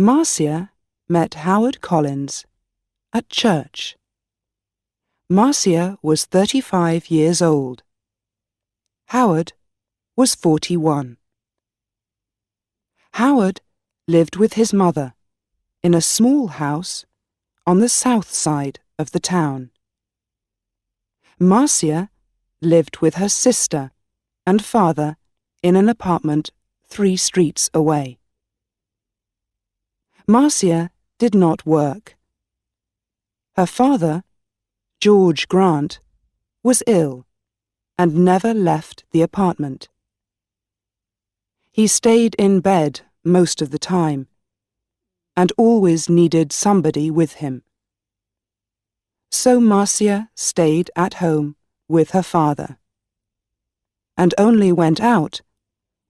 Marcia met Howard Collins at church. Marcia was 35 years old. Howard was 41. Howard lived with his mother in a small house on the south side of the town. Marcia lived with her sister and father in an apartment 3 streets away. Marcia did not work. Her father, George Grant, was ill and never left the apartment. He stayed in bed most of the time and always needed somebody with him. So Marcia stayed at home with her father and only went out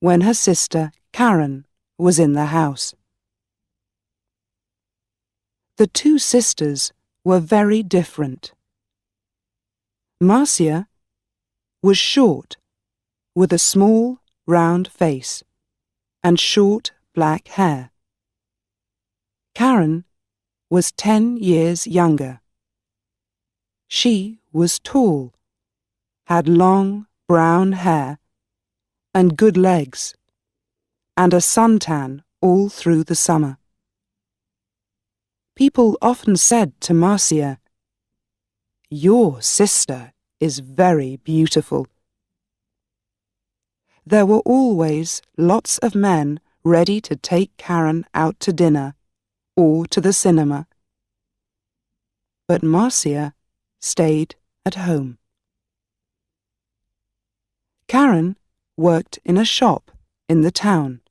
when her sister Karen was in the house. The 2 sisters were very different. Marcia was short, with a small, round face and short black hair. Karen was 10 years younger. She was tall, had long brown hair and good legs, and a suntan all through the summer. People often said to Marcia, "Your sister is very beautiful." There were always lots of men ready to take Karen out to dinner or to the cinema. But Marcia stayed at home. Karen worked in a shop in the town.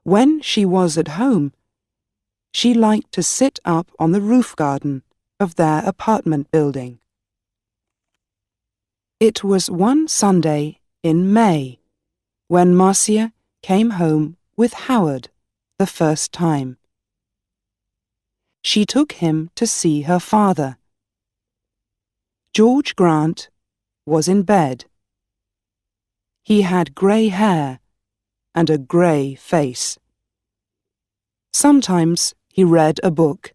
When she was at home, she liked to sit up on the roof garden of their apartment building. It was one Sunday in May when Marcia came home with Howard the first time. She took him to see her father. George Grant was in bed. He had grey hair and a grey face. Sometimes he read a book,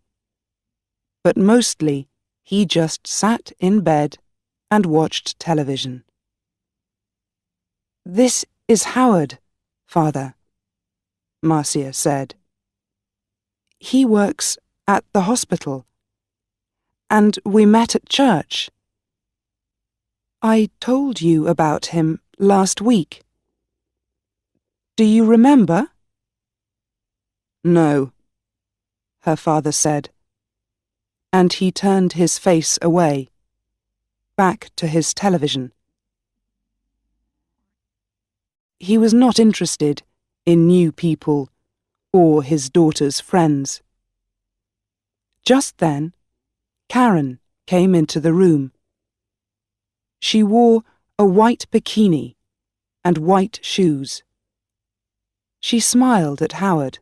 but mostly he just sat in bed and watched television. "This is Howard, Father," Marcia said. "He works at the hospital, and we met at church. I told you about him last week. Do you remember?" "No," her father said, and he turned his face away, back to his television. He was not interested in new people or his daughter's friends. Just then, Karen came into the room. She wore a white bikini and white shoes. She smiled at Howard.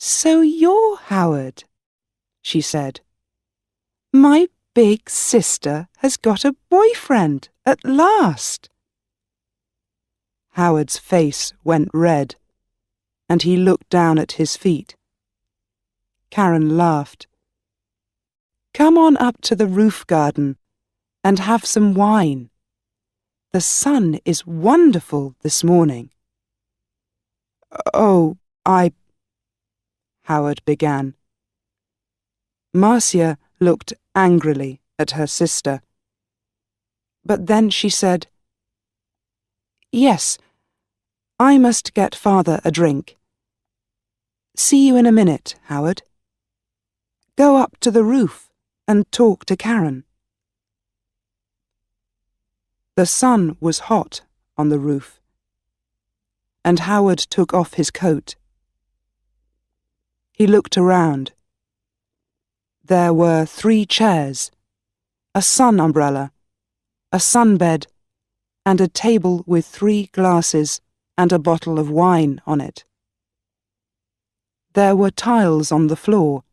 "So you're Howard," she said. "My big sister has got a boyfriend at last." Howard's face went red, and he looked down at his feet. Karen laughed. "Come on up to the roof garden and have some wine. The sun is wonderful this morning." "Oh, Howard began. Marcia looked angrily at her sister. But then she said, "Yes, I must get Father a drink. See you in a minute, Howard. Go up to the roof and talk to Karen." The sun was hot on the roof, and Howard took off his coat. He looked around. There were 3 chairs, a sun umbrella, a sunbed, and a table with 3 glasses and a bottle of wine on it. There were tiles on the floor,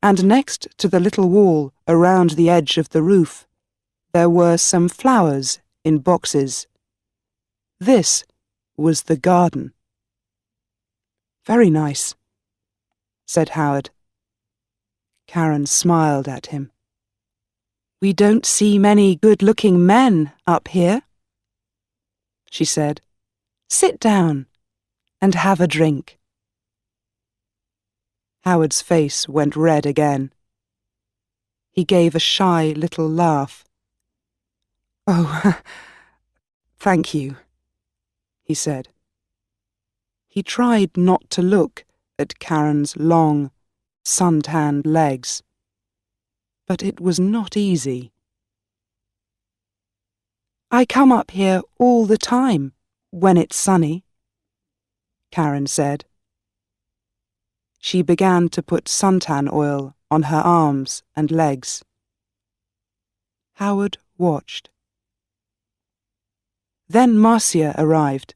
and next to the little wall around the edge of the roof, there were some flowers in boxes. This was the garden. Very nice," said Howard. Karen smiled at him. "We don't see many good-looking men up here," she said. "Sit down and have a drink." Howard's face went red again. He gave a shy little laugh. "Oh, thank you," he said. He tried not to look at Karen's long, sun-tanned legs, but it was not easy. "I come up here all the time when it's sunny," Karen said. She began to put suntan oil on her arms and legs. Howard watched. Then Marcia arrived,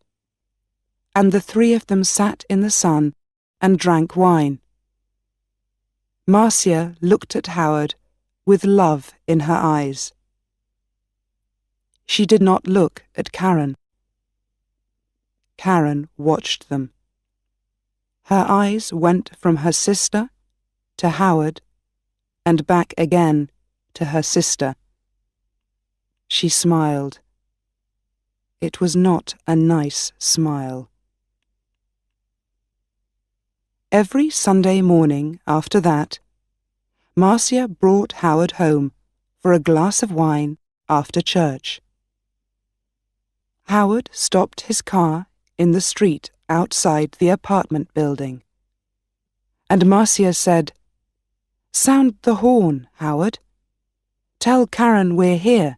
and the three of them sat in the sun and drank wine. Marcia looked at Howard with love in her eyes. She did not look at Karen. Karen watched them. Her eyes went from her sister to Howard and back again to her sister. She smiled. It was not a nice smile. Every Sunday morning after that, Marcia brought Howard home for a glass of wine after church. Howard stopped his car in the street outside the apartment building, and Marcia said, "Sound the horn, Howard. Tell Karen we're here.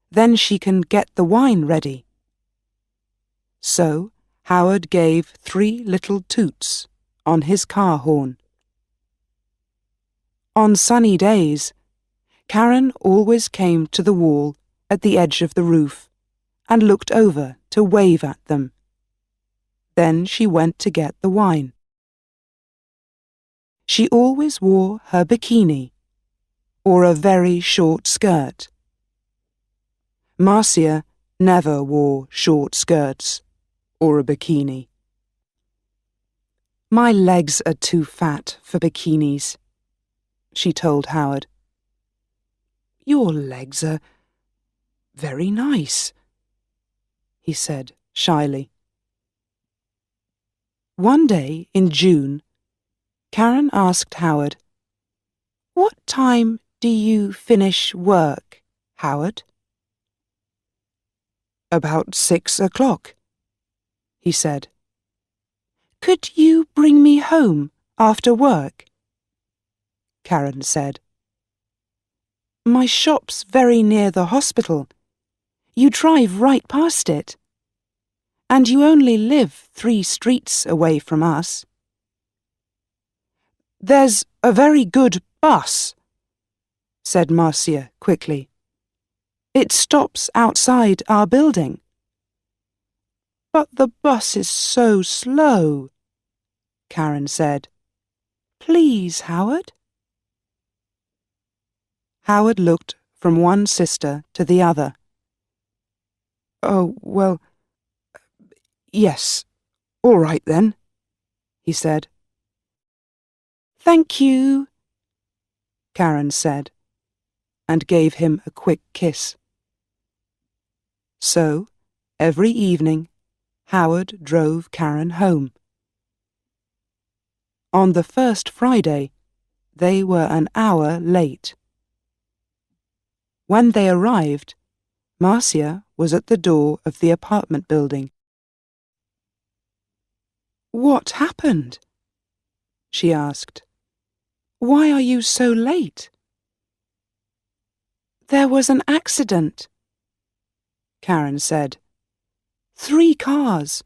Then she can get the wine ready." So Howard gave 3 little toots on his car horn. On sunny days, Karen always came to the wall at the edge of the roof and looked over to wave at them. Then she went to get the wine. She always wore her bikini, or a very short skirt. Marcia never wore short skirts or a bikini. "My legs are too fat for bikinis," she told Howard. "Your legs are very nice," he said shyly. One day in June, Karen asked Howard, "What time do you finish work, Howard?" "About 6 o'clock," he said. "Could you bring me home after work?" Karen said. "My shop's very near the hospital. You drive right past it. And you only live 3 streets away from us." "There's a very good bus," said Marcia quickly. "It stops outside our building." "But the bus is so slow," Karen said. "Please, Howard." Howard looked from one sister to the other. "Oh, well, yes, all right then," he said. "Thank you," Karen said, and gave him a quick kiss. So, every evening, Howard drove Karen home. On the first Friday, they were an hour late. When they arrived, Marcia was at the door of the apartment building. "What happened?" she asked. "Why are you so late?" "There was an accident," Karen said. 3 cars,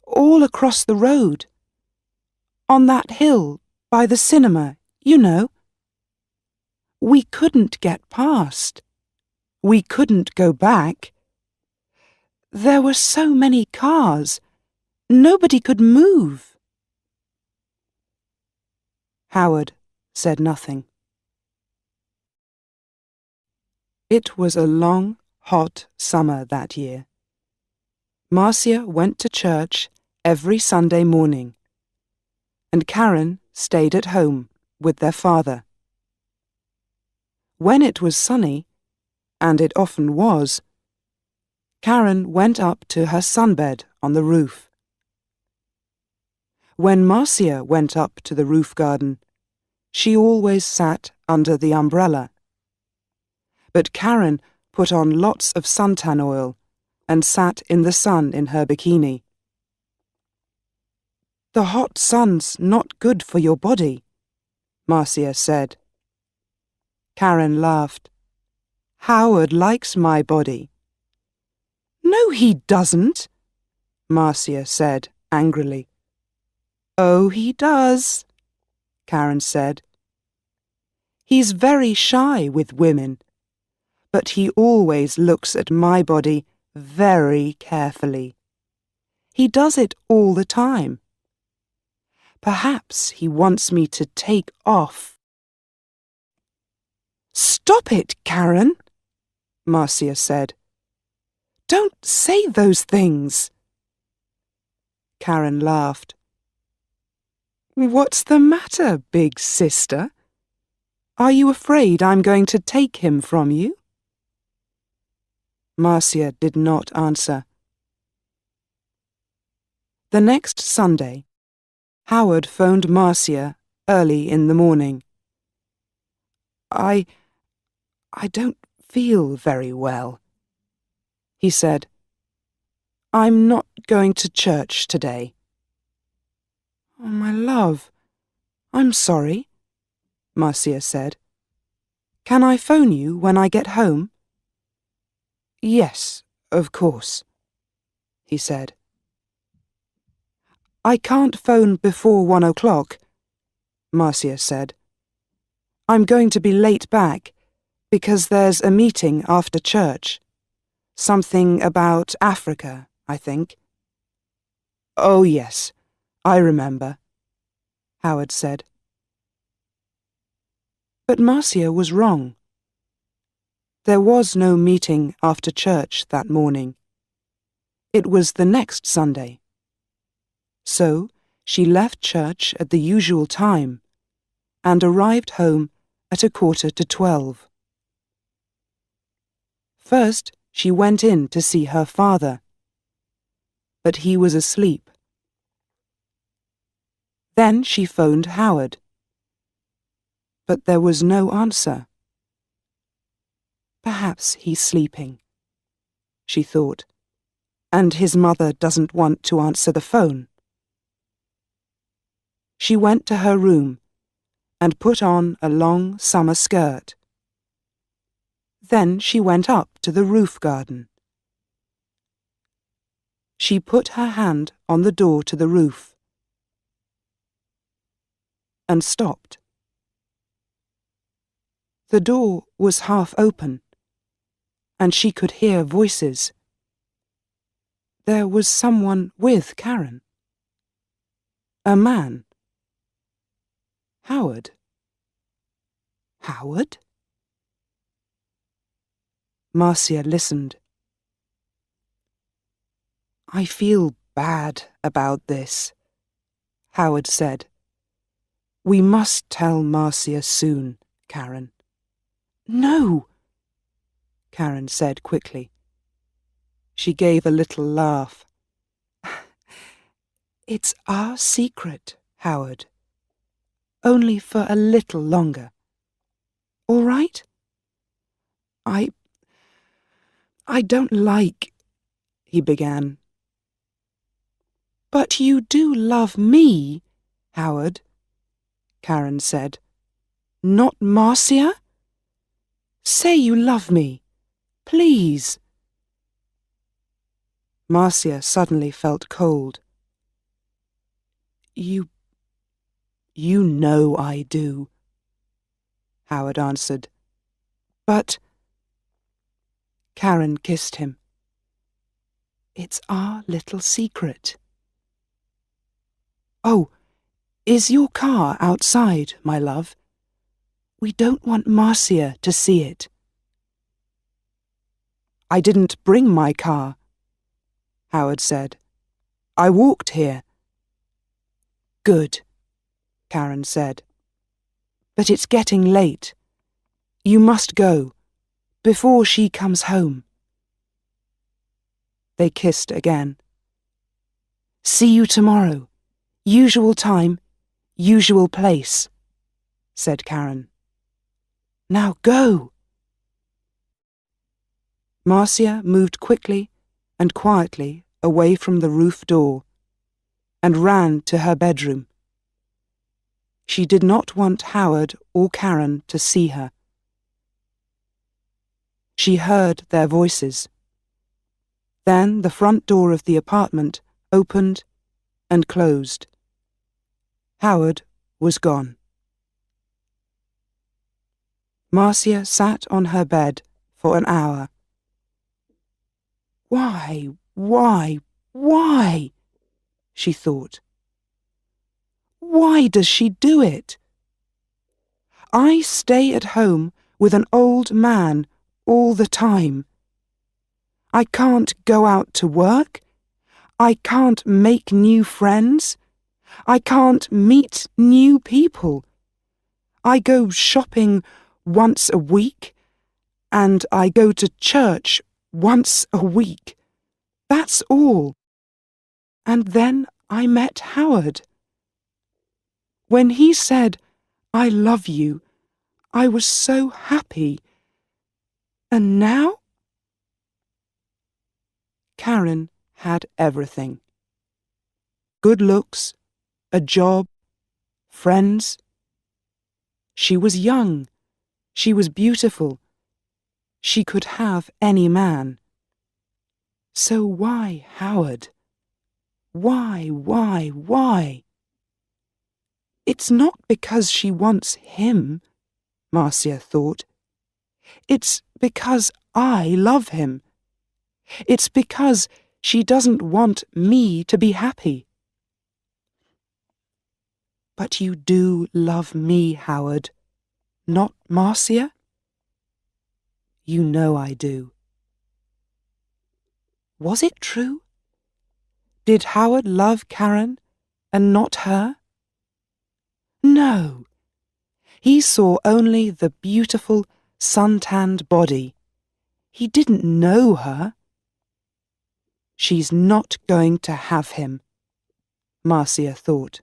all across the road. On that hill by the cinema, you know. We couldn't get past. We couldn't go back. There were so many cars. Nobody could move." Howard said nothing. It was a long, hot summer that year. Marcia went to church every Sunday morning and Karen stayed at home with their father. When it was sunny, and it often was, Karen went up to her sunbed on the roof. When Marcia went up to the roof garden, she always sat under the umbrella. But Karen put on lots of suntan oil and sat in the sun in her bikini. "The hot sun's not good for your body," Marcia said. Karen laughed. "Howard likes my body." "No, he doesn't," Marcia said angrily. "Oh, he does," Karen said. "He's very shy with women, but he always looks at my body very carefully. He does it all the time. Perhaps he wants me to take off." "Stop it, Karen," Marcia said. "Don't say those things." Karen laughed. "What's the matter, big sister? Are you afraid I'm going to take him from you?" Marcia did not answer. The next Sunday, Howard phoned Marcia early in the morning. I don't feel very well," he said. "I'm not going to church today." "Oh, my love, I'm sorry," Marcia said. "Can I phone you when I get home?" "Yes, of course," he said. "I can't phone before 1 o'clock," Marcia said. "I'm going to be late back because there's a meeting after church. Something about Africa, I think." "Oh, yes, I remember," Howard said. But Marcia was wrong. There was no meeting after church that morning. It was the next Sunday. So she left church at the usual time and arrived home at 11:45. First, she went in to see her father, but he was asleep. Then she phoned Howard, but there was no answer. Perhaps he's sleeping, she thought, and his mother doesn't want to answer the phone. She went to her room and put on a long summer skirt. Then she went up to the roof garden. She put her hand on the door to the roof and stopped. The door was half open, and she could hear voices. There was someone with Karen. A man. Howard. Howard? Marcia listened. "I feel bad about this," Howard said. "We must tell Marcia soon, Karen." "No," Karen said quickly. She gave a little laugh. "It's our secret, Howard. Only for a little longer. All right? I don't like," he began. "But you do love me, Howard," Karen said. "Not Marcia? Say you love me, please." Marcia suddenly felt cold. You know I do," Howard answered. "But—" Karen kissed him. "It's our little secret." "Oh, is your car outside, my love? We don't want Marcia to see it." "I didn't bring my car," Howard said. "I walked here." "Good," Karen said. "But it's getting late. You must go, before she comes home." They kissed again. "See you tomorrow. Usual time, usual place," said Karen. "Now go." Marcia moved quickly and quietly away from the roof door and ran to her bedroom. She did not want Howard or Karen to see her. She heard their voices. Then the front door of the apartment opened and closed. Howard was gone. Marcia sat on her bed for an hour. Why, she thought. Why does she do it? I stay at home with an old man all the time. I can't go out to work. I can't make new friends. I can't meet new people. I go shopping once a week, and I go to church once a week. That's all. And then I met Howard. When he said, "I love you," I was so happy. And now? Karen had everything. Good looks, a job, friends. She was young. She was beautiful. She could have any man. So why Howard? Why? It's not because she wants him, Marcia thought. It's because I love him. It's because she doesn't want me to be happy. But you do love me, Howard, not Marcia? You know I do. Was it true? Did Howard love Karen and not her? No. He saw only the beautiful, sun-tanned body. He didn't know her. She's not going to have him, Marcia thought.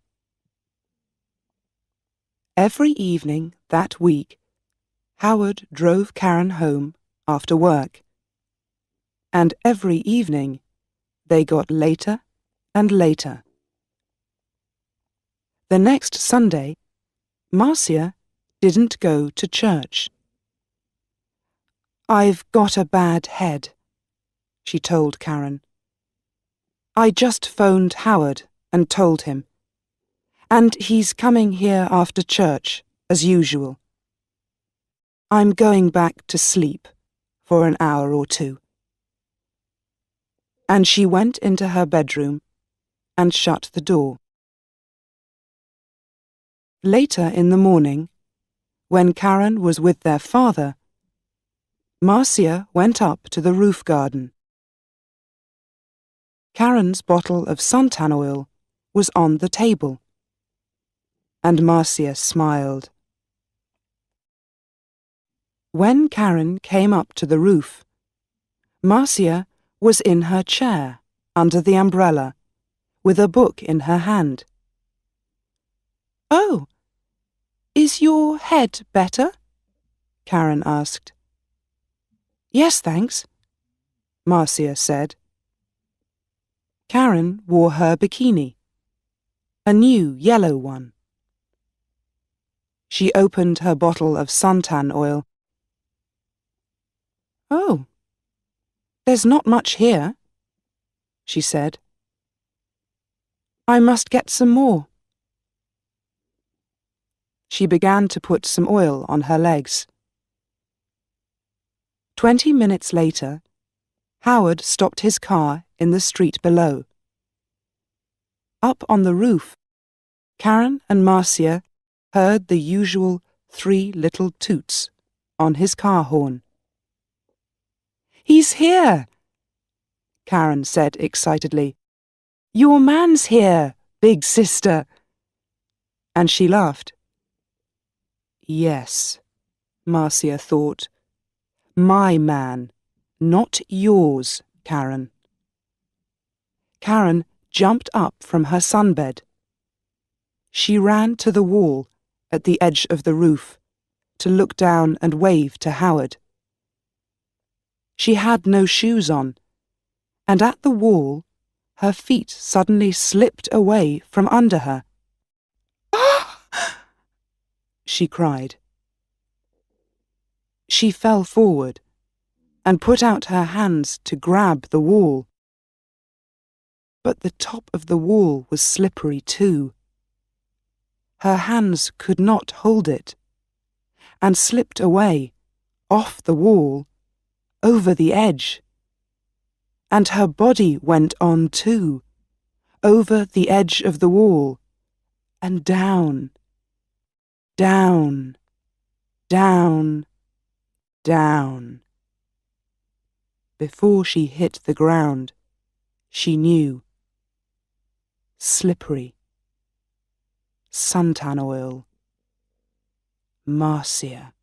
Every evening that week, Howard drove Karen home after work. And every evening, they got later and later. The next Sunday, Marcia didn't go to church. "I've got a bad head," she told Karen. "I just phoned Howard and told him. And he's coming here after church, as usual. I'm going back to sleep for an hour or two." And she went into her bedroom and shut the door. Later in the morning, when Karen was with their father, Marcia went up to the roof garden. Karen's bottle of suntan oil was on the table, and Marcia smiled. When Karen came up to the roof, Marcia was in her chair under the umbrella, with a book in her hand. "Oh, is your head better?" Karen asked. "Yes, thanks," Marcia said. Karen wore her bikini, a new yellow one. She opened her bottle of suntan oil. "Oh, there's not much here," she said. "I must get some more." She began to put some oil on her legs. 20 minutes later, Howard stopped his car in the street below. Up on the roof, Karen and Marcia heard the usual 3 little toots on his car horn. "He's here!" Karen said excitedly. "Your man's here, big sister." and she laughed. Yes, Marcia thought. My man, not yours, Karen. Karen jumped up from her sunbed. She ran to the wall at the edge of the roof to look down and wave to Howard. She had no shoes on, and at the wall her feet suddenly slipped away from under her. She cried. She fell forward and put out her hands to grab the wall. But the top of the wall was slippery too. Her hands could not hold it, and slipped away, off the wall, over the edge. And her body went on too, over the edge of the wall, and down, down, down, down. Before she hit the ground, she knew. Slippery. Suntan oil. Marcia.